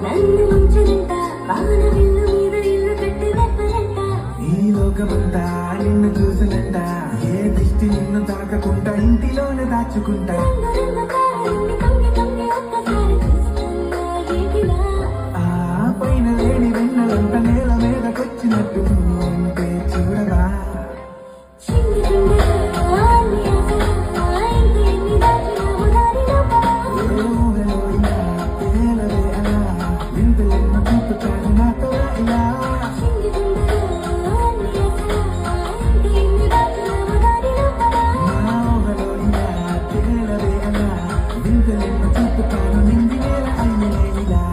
నన్ను ఉంచనంట వానవిల్లు మీద ఇల్లు కట్టి వెప్పనంట ఈ లోకమంతా నిన్ను చూసినంట ఏ దిష్టి నిన్ను తాకకుండా ఇంటిలోనే దాచుకుంటా రంగు కారుని కమ్మి కమ్మి ఒక్కసారి చూస్తున్నా ఏటిలా ఆ పైన లేని వెన్నెలంత నేల మీదకొచ్చినట్టు ఉంటే చూడవా చిన్ని చిన్నగా అన్ని ఆశలా ఇంక ఎన్ని దాచినావు దారిలో ఏ ఊహలో ఇలా తేలవే అలా వింతలెన్నో చూపుతాను నాతో ఇలా చిన్ని చిన్నగా అన్ని ఆశలా ఇంక ఎన్ని దాచినావు దారిలో నా ఊహలో ఇలా తేలవే అలా వింతలెన్నో చూపుతాను నిండి వేల అయ్యలే ఇలా